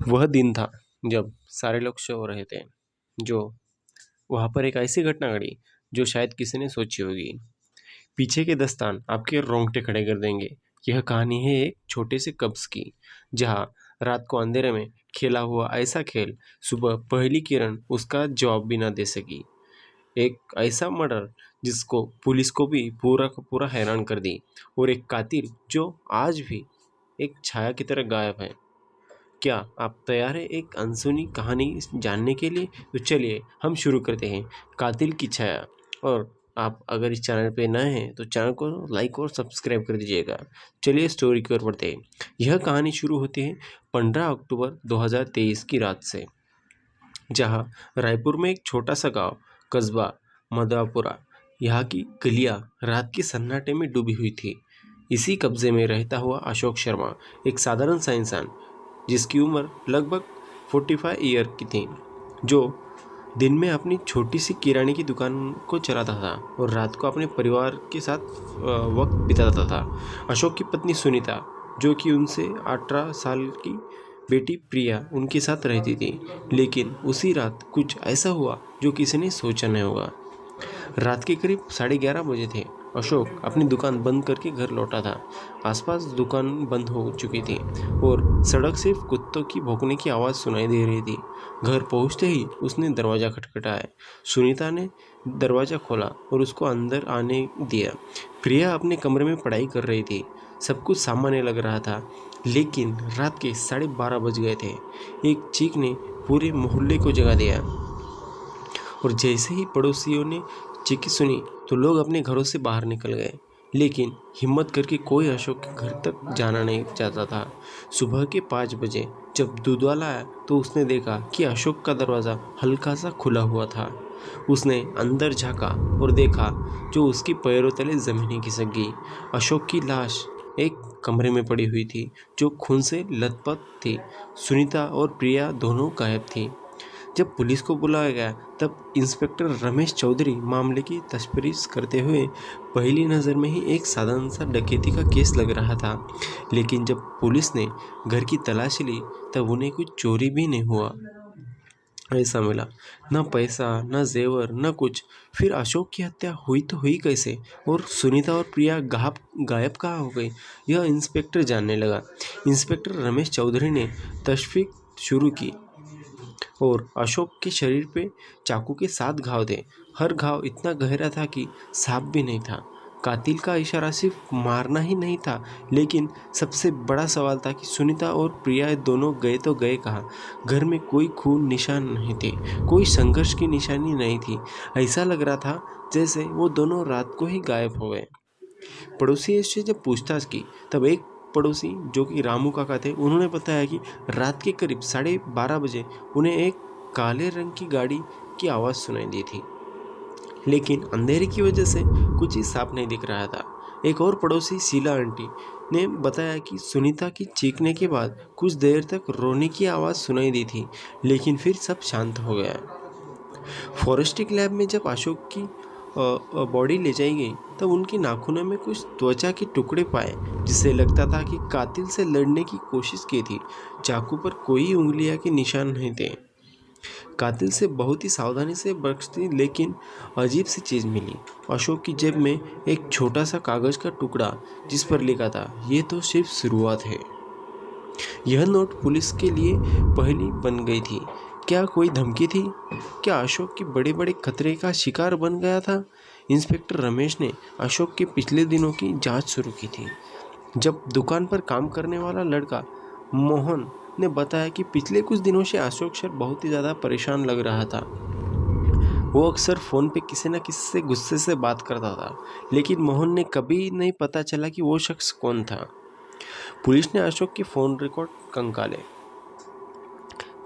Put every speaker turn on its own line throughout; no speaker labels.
वह दिन था जब सारे लोग सो रहे थे। जो वहाँ पर एक ऐसी घटना घड़ी जो शायद किसी ने सोची होगी। पीछे के दस्तान आपके रोंगटे खड़े कर देंगे। यह कहानी है एक छोटे से कब्ज की, जहाँ रात को अंधेरे में खेला हुआ ऐसा खेल सुबह पहली किरण उसका जवाब भी ना दे सकी। एक ऐसा मर्डर जिसको पुलिस को भी पूरा का पूरा हैरान कर दी, और एक कातिल जो आज भी एक छाया की तरह गायब है। क्या आप तैयार हैं एक अनसुनी कहानी जानने के लिए? तो चलिए हम शुरू करते हैं कातिल की छाया। और आप अगर इस चैनल पे नए हैं तो चैनल को लाइक और सब्सक्राइब कर दीजिएगा। चलिए स्टोरी की ओर बढ़ते हैं। यह कहानी शुरू होती है 15 अक्टूबर 2023 की रात से, जहां रायपुर में एक छोटा सा गांव कस्बा मधुरापुरा, यहाँ की गलियां रात के सन्नाटे में डूबी हुई थी। इसी कब्जे में रहता हुआ अशोक शर्मा एक साधारण सा इंसान, जिसकी उम्र लगभग 45 ईयर की थी, जो दिन में अपनी छोटी सी किराने की दुकान को चलाता था और रात को अपने परिवार के साथ वक्त बिताता था। अशोक की पत्नी सुनीता, जो कि उनसे 18 साल की बेटी प्रिया उनके साथ रहती थी। लेकिन उसी रात कुछ ऐसा हुआ जो किसी ने सोचा नहीं होगा। रात के करीब 11:30 बजे थे। अशोक अपनी दुकान बंद करके घर लौटा था। आसपास दुकान बंद हो चुकी थी और सड़क सिर्फ कुत्तों की भौंकने की आवाज़ सुनाई दे रही थी। घर पहुंचते ही उसने दरवाज़ा खटखटाया। सुनीता ने दरवाज़ा खोला और उसको अंदर आने दिया। प्रिया अपने कमरे में पढ़ाई कर रही थी। सब कुछ सामान्य लग रहा था, लेकिन रात के 12:30 बज गए थे। एक चीख ने पूरे मोहल्ले को जगा दिया, और जैसे ही पड़ोसियों ने चीखी सुनी तो लोग अपने घरों से बाहर निकल गए। लेकिन हिम्मत करके कोई अशोक के घर तक जाना नहीं चाहता था। सुबह के 5 बजे जब दूध वाला आया तो उसने देखा कि अशोक का दरवाज़ा हल्का सा खुला हुआ था। उसने अंदर झांका और देखा जो उसकी पैरों तले ज़मीन खिसक गई। अशोक की लाश एक कमरे में पड़ी हुई थी, जो खून से लथपथ थी। सुनीता और प्रिया दोनों गायब थी। जब पुलिस को बुलाया गया तब इंस्पेक्टर रमेश चौधरी मामले की तफ्तीश करते हुए पहली नज़र में ही एक साधारण सा डकैती का केस लग रहा था। लेकिन जब पुलिस ने घर की तलाशी ली तब उन्हें कुछ चोरी भी नहीं हुआ ऐसा मिला। न पैसा, न जेवर, न कुछ। फिर अशोक की हत्या हुई तो हुई कैसे, और सुनीता और प्रिया गायब कहाँ हो गई, यह इंस्पेक्टर जानने लगा। इंस्पेक्टर रमेश चौधरी ने तफ्तीश शुरू की और अशोक के शरीर पे चाकू के 7 घाव थे। हर घाव इतना गहरा था कि साफ भी नहीं था। कातिल का इशारा सिर्फ मारना ही नहीं था, लेकिन सबसे बड़ा सवाल था कि सुनीता और प्रिया दोनों गए तो गए कहाँ। घर में कोई खून निशान नहीं थे, कोई संघर्ष की निशानी नहीं थी। ऐसा लग रहा था जैसे वो दोनों रात को ही गायब हो गए। पड़ोसी से जब पूछताछ की तब एक पड़ोसी, जो कि रामू काका थे, उन्होंने बताया कि रात के करीब 12:30 बजे उन्हें एक काले रंग की गाड़ी की आवाज़ सुनाई दी थी, लेकिन अंधेरे की वजह से कुछ ही साफ नहीं दिख रहा था। एक और पड़ोसी शीला आंटी ने बताया कि सुनीता की चीखने के बाद कुछ देर तक रोने की आवाज़ सुनाई दी थी, लेकिन फिर सब शांत हो गया। फॉरेंसिक लैब में जब अशोक की बॉडी ले जाई गई तब उनके नाखूनों में कुछ त्वचा के टुकड़े पाए, जिससे लगता था कि कातिल से लड़ने की कोशिश की थी। चाकू पर कोई उंगलियां के निशान नहीं थे। कातिल से बहुत ही सावधानी से बख्शती, लेकिन अजीब सी चीज़ मिली। अशोक की जेब में एक छोटा सा कागज़ का टुकड़ा, जिस पर लिखा था, ये तो सिर्फ शुरुआत है। यह नोट पुलिस के लिए पहेली बन गई थी। क्या कोई धमकी थी? क्या अशोक की बड़े बड़े खतरे का शिकार बन गया था? इंस्पेक्टर रमेश ने अशोक के पिछले दिनों की जांच शुरू की थी। जब दुकान पर काम करने वाला लड़का मोहन ने बताया कि पिछले कुछ दिनों से अशोक सर बहुत ही ज़्यादा परेशान लग रहा था। वो अक्सर फ़ोन पे किसी न किसी से गुस्से से बात करता था, लेकिन मोहन ने कभी नहीं पता चला कि वो शख्स कौन था। पुलिस ने अशोक के फ़ोन रिकॉर्ड खंगाले।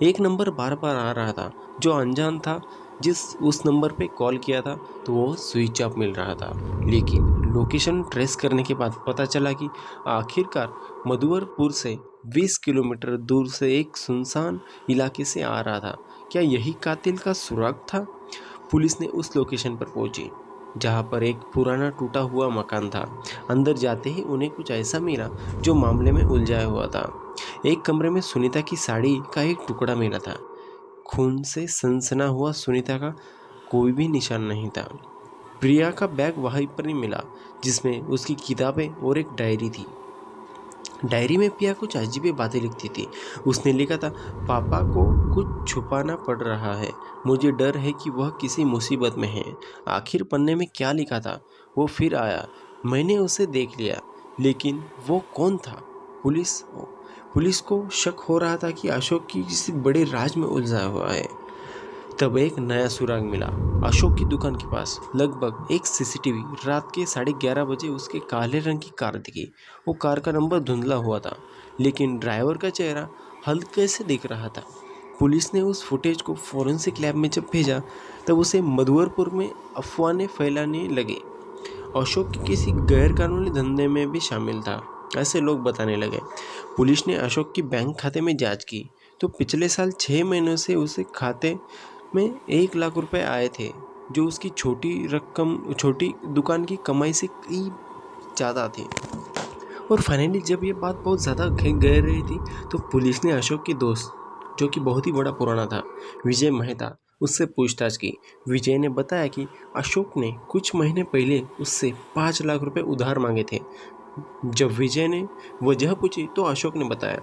एक नंबर बार बार आ रहा था जो अनजान था। जिस उस नंबर पे कॉल किया था तो वो स्विच ऑफ मिल रहा था, लेकिन लोकेशन ट्रेस करने के बाद पता चला कि आखिरकार मधुवरपुर से 20 किलोमीटर दूर से एक सुनसान इलाके से आ रहा था। क्या यही कातिल का सुराग था? पुलिस ने उस लोकेशन पर पहुंची। जहाँ पर एक पुराना टूटा हुआ मकान था। अंदर जाते ही उन्हें कुछ ऐसा मिला जो मामले में उलझाया हुआ था। एक कमरे में सुनीता की साड़ी का एक टुकड़ा मिला था। खून से सनसना हुआ सुनीता का कोई भी निशान नहीं था। प्रिया का बैग वहीं पर ही मिला, जिसमें उसकी किताबें और एक डायरी थी। डायरी में प्रिया कुछ अजीब बातें लिखती थी। उसने लिखा था, पापा को कुछ छुपाना पड़ रहा है, मुझे डर है कि वह किसी मुसीबत में है। आखिर पन्ने में क्या लिखा था? वो फिर आया, मैंने उसे देख लिया, लेकिन वो कौन था? पुलिस को शक हो रहा था कि अशोक की किसी बड़े राज में उलझा हुआ है। तब एक नया सुराग मिला। अशोक की दुकान के पास लगभग एक सीसीटीवी रात के 11:30 बजे उसके काले रंग की कार दिखी। वो कार का नंबर धुंधला हुआ था, लेकिन ड्राइवर का चेहरा हल्के से दिख रहा था। पुलिस ने उस फुटेज को फोरेंसिक लैब में जब भेजा, तब उसे मधुवरपुर में अफवाहें फैलाने लगे। अशोक किसी गैरकानूनी धंधे में भी शामिल था, ऐसे लोग बताने लगे। पुलिस ने अशोक की बैंक खाते में जांच की, तो पिछले साल 6 महीनों से उसे खाते में 1 लाख रुपए आए थे, जो उसकी छोटी दुकान की कमाई से कई ज़्यादा थे। और फाइनली जब ये बात बहुत ज़्यादा गहर रही थी, तो पुलिस ने अशोक के दोस्त, जो कि बहुत ही बड़ा पुराना था, विजय मेहता, उससे पूछताछ की। विजय ने बताया कि अशोक ने कुछ महीने पहले उससे 5 लाख रुपए उधार मांगे थे। जब विजय ने वजह पूछी, तो अशोक ने बताया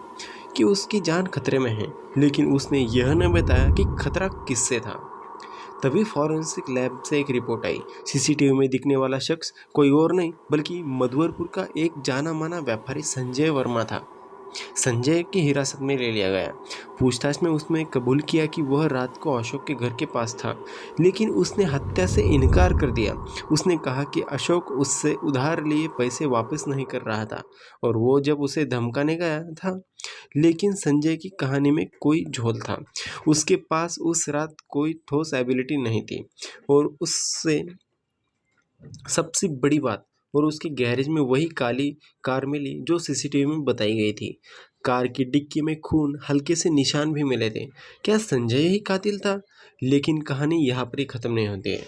कि उसकी जान खतरे में है, लेकिन उसने यह न बताया कि खतरा किससे था। तभी फॉरेंसिक लैब से एक रिपोर्ट आई। सीसीटीवी में दिखने वाला शख्स कोई और नहीं बल्कि मधुवरपुर का एक जाना माना व्यापारी संजय वर्मा था। संजय की हिरासत में ले लिया गया। पूछताछ में उसने कबूल किया कि वह रात को अशोक के घर के पास था, लेकिन उसने हत्या से इनकार कर दिया। उसने कहा कि अशोक उससे उधार लिए पैसे वापस नहीं कर रहा था, और वो जब उसे धमकाने गया था। लेकिन संजय की कहानी में कोई झोल था। उसके पास उस रात कोई ठोस एबिलिटी नहीं थी, और उससे सबसे बड़ी बात, और उसके गैरेज में वही काली कार मिली जो सीसीटीवी में बताई गई थी। कार की डिक्की में खून हल्के से निशान भी मिले थे। क्या संजय ही कातिल था? लेकिन कहानी यहाँ पर ही खत्म नहीं होती है।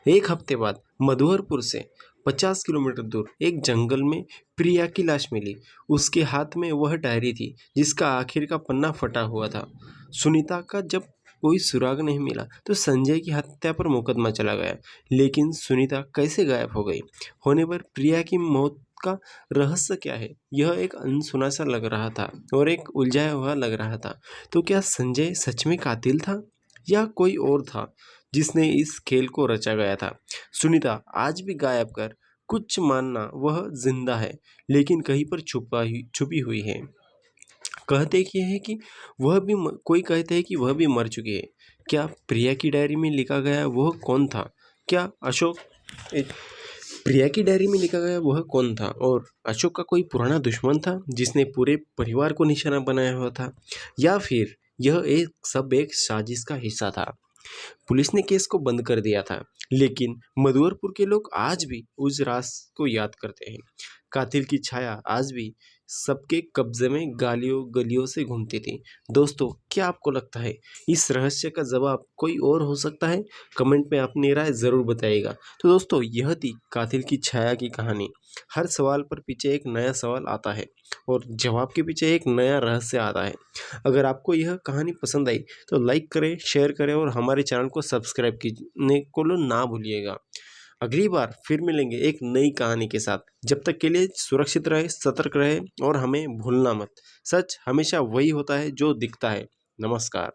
एक हफ्ते बाद मधुवरपुर से 50 किलोमीटर दूर एक जंगल में प्रिया की लाश मिली। उसके हाथ में वह डायरी थी जिसका आखिर का पन्ना फटा हुआ था। सुनीता का जब कोई सुराग नहीं मिला, तो संजय की हत्या पर मुकदमा चला गया। लेकिन सुनीता कैसे गायब हो गई? होने पर प्रिया की मौत का रहस्य क्या है? यह एक अनसुना सा लग रहा था और एक उलझाया हुआ लग रहा था। तो क्या संजय सच में कातिल था, या कोई और था जिसने इस खेल को रचा गया था? सुनीता आज भी गायब कर कुछ मानना वह जिंदा है, लेकिन कहीं पर छुपी हुई है। कहते कि है कि कोई कहते हैं कि वह भी मर चुकी है। क्या प्रिया की डायरी में लिखा गया वह कौन था? क्या अशोक ए, प्रिया की डायरी में लिखा गया वह कौन था, और अशोक का कोई पुराना दुश्मन था जिसने पूरे परिवार को निशाना बनाया हुआ था, या फिर यह एक साजिश का हिस्सा था? पुलिस ने केस को बंद कर दिया था, लेकिन मधुवरपुर के लोग आज भी उस राज को याद करते हैं। कातिल की छाया आज भी सबके कब्जे में गालियों गलियों से घूमती थी। दोस्तों, क्या आपको लगता है इस रहस्य का जवाब कोई और हो सकता है? कमेंट में अपनी राय ज़रूर बताइएगा। तो दोस्तों, यह थी कातिल की छाया की कहानी। हर सवाल पर पीछे एक नया सवाल आता है, और जवाब के पीछे एक नया रहस्य आता है। अगर आपको यह कहानी पसंद आई, तो लाइक करें, शेयर करें, और हमारे चैनल को सब्सक्राइब करने को ना भूलिएगा। अगली बार फिर मिलेंगे एक नई कहानी के साथ। जब तक के लिए सुरक्षित रहे, सतर्क रहे, और हमें भूलना मत, सच हमेशा वही होता है जो दिखता है। नमस्कार।